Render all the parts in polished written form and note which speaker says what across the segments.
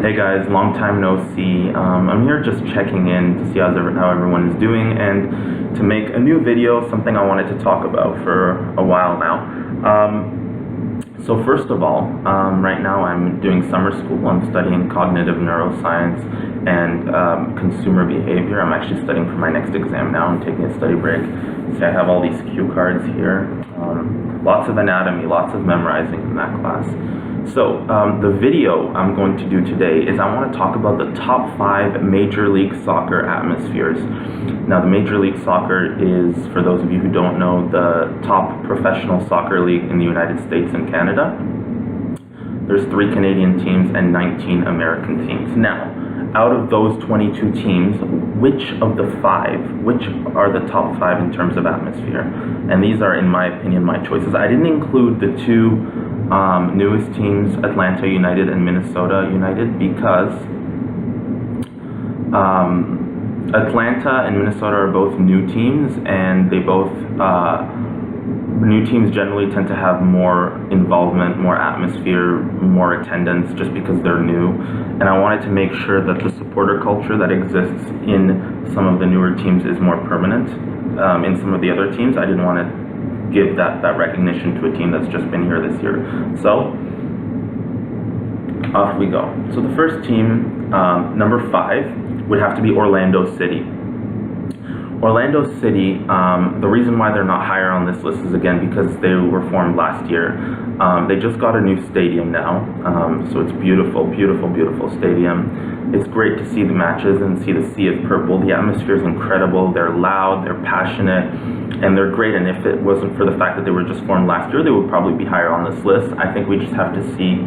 Speaker 1: Hey guys, long time no see. I'm here just checking in to see how everyone is doing and to make a new video, something I wanted to talk about for a while now. So first of all, right now I'm doing summer school. I'm studying cognitive neuroscience and consumer behavior. I'm actually studying for my next exam now. I'm taking a study break. See, I have all these cue cards here. Lots of anatomy, lots of memorizing in that class. So the video I'm going to do today is I want to talk about the top 5 Major League Soccer atmospheres. Now, the Major League Soccer is, for those of you who don't know, the top professional soccer league in the United States and Canada. There's 3 Canadian teams and 19 American teams. Now, out of those 22 teams, which of the 5, which are the top 5 in terms of atmosphere? And these are, in my opinion, my choices. I didn't include the 2 newest teams, Atlanta United and Minnesota United, because Atlanta and Minnesota are both new teams, and they both new teams generally tend to have more involvement, more atmosphere, more attendance, just because they're new. And I wanted to make sure that the supporter culture that exists in some of the newer teams is more permanent. In some of the other teams, I didn't want to give that recognition to a team that's just been here this year. So off we go. So the first team, number 5, would have to be Orlando City. Orlando City, the reason why they're not higher on this list is, again, because they were formed last year. They just got a new stadium now, so it's beautiful, beautiful, beautiful stadium. It's great to see the matches and see the sea of purple. The atmosphere is incredible. They're loud, they're passionate, and they're great. And if it wasn't for the fact that they were just formed last year, they would probably be higher on this list. I think we just have to see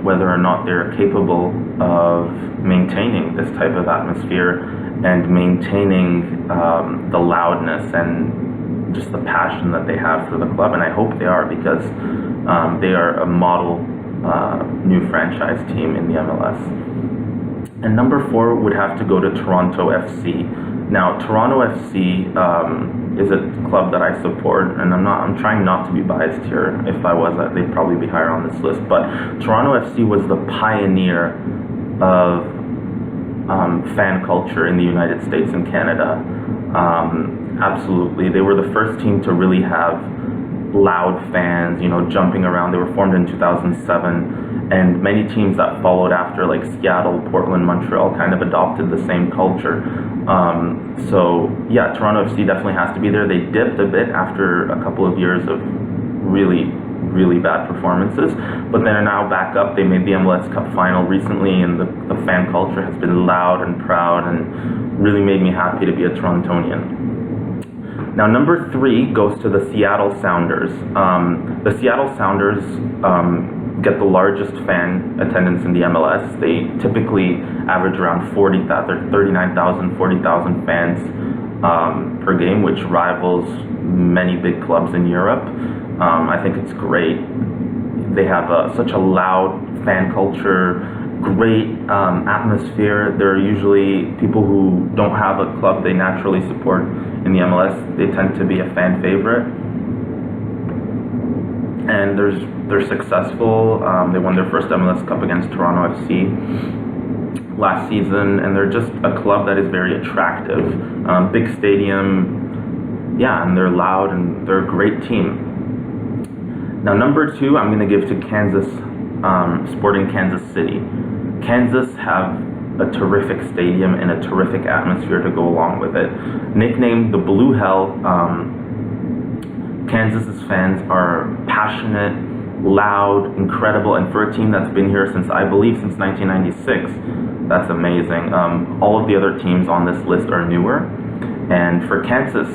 Speaker 1: whether or not they're capable of maintaining this type of atmosphere and maintaining the loudness and just the passion that they have for the club. And I hope they are, because they are a model new franchise team in the MLS. And number 4 would have to go to Toronto FC. Now, Toronto FC is a club that I support, and I'm trying not to be biased here. If I was, they'd probably be higher on this list. But Toronto FC was the pioneer of fan culture in the United States and Canada. Absolutely, they were the first team to really have loud fans, jumping around. They were formed in 2007, and many teams that followed after, like Seattle, Portland, Montreal, kind of adopted the same culture. So yeah, Toronto FC definitely has to be there. They dipped a bit after a couple of years of really bad performances, but they're now back up. They made the MLS Cup final recently, and the fan culture has been loud and proud, and really made me happy to be a Torontonian. Now, number 3 goes to the Seattle Sounders. The Seattle Sounders get the largest fan attendance in the MLS. They typically average around 39,000, 40,000 fans per game, which rivals many big clubs in Europe. I think it's great. They have such a loud fan culture, great atmosphere. They're usually people who don't have a club they naturally support in the MLS. They tend to be a fan favorite, and they're successful. They won their first MLS Cup against Toronto FC last season, and they're just a club that is very attractive. Big stadium, yeah, and they're loud, and they're a great team. Now, number 2, I'm going to give to Kansas, Sporting Kansas City. Kansas have a terrific stadium and a terrific atmosphere to go along with it. Nicknamed the Blue Hell, Kansas's fans are passionate, loud, incredible, and for a team that's been here since, I believe, since 1996, that's amazing. All of the other teams on this list are newer, and for Kansas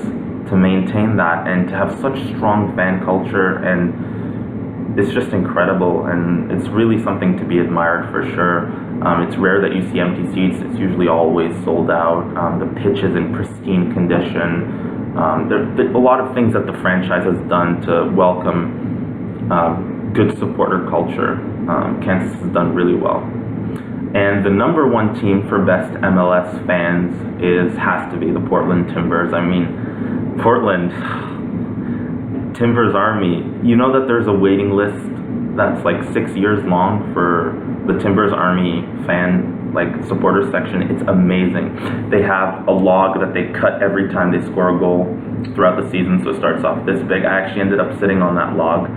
Speaker 1: to maintain that and to have such strong fan culture, and it's just incredible, and it's really something to be admired for sure. It's rare that you see empty seats. It's usually always sold out. The pitch is in pristine condition. There a lot of things that the franchise has done to welcome good supporter culture. Kansas has done really well. And the number 1 team for best MLS fans has to be the Portland Timbers. I mean, Portland, Timbers Army. You know that there's a waiting list that's like 6 years long for the Timbers Army fan supporter section. It's amazing. They have a log that they cut every time they score a goal throughout the season, so it starts off this big. I actually ended up sitting on that log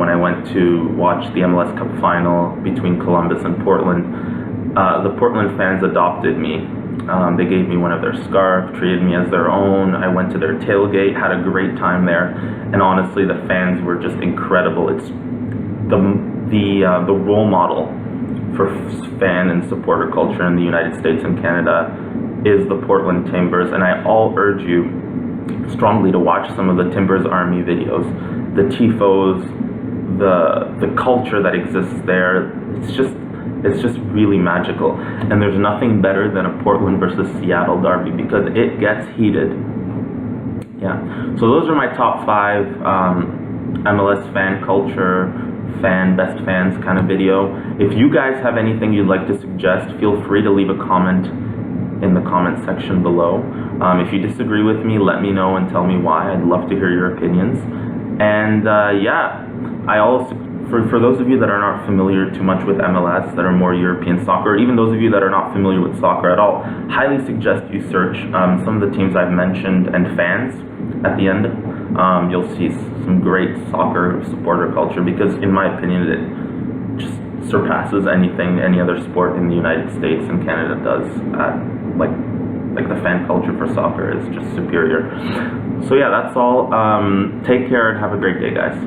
Speaker 1: when I went to watch the MLS Cup final between Columbus and Portland. The Portland fans adopted me. They gave me one of their scarves, treated me as their own. I went to their tailgate, had a great time there, and honestly, the fans were just incredible. It's the role model for fan and supporter culture in the United States and Canada is the Portland Timbers, and I all urge you strongly to watch some of the Timbers Army videos, the tifos, the culture that exists there. It's just really magical, and there's nothing better than a Portland versus Seattle derby because it gets heated. Yeah, so those are my top 5 MLS fan culture, best fans kind of video. If you guys have anything you'd like to suggest, feel free to leave a comment in the comment section below. If you disagree with me, let me know and tell me why. I'd love to hear your opinions. And yeah, I also, for those of you that are not familiar too much with MLS, that are more European soccer, or even those of you that are not familiar with soccer at all, highly suggest you search some of the teams I've mentioned and fans at the end. You'll see some great soccer supporter culture because, in my opinion, it just surpasses anything any other sport in the United States and Canada does. Like the fan culture for soccer is just superior. So yeah, that's all. Take care and have a great day, guys.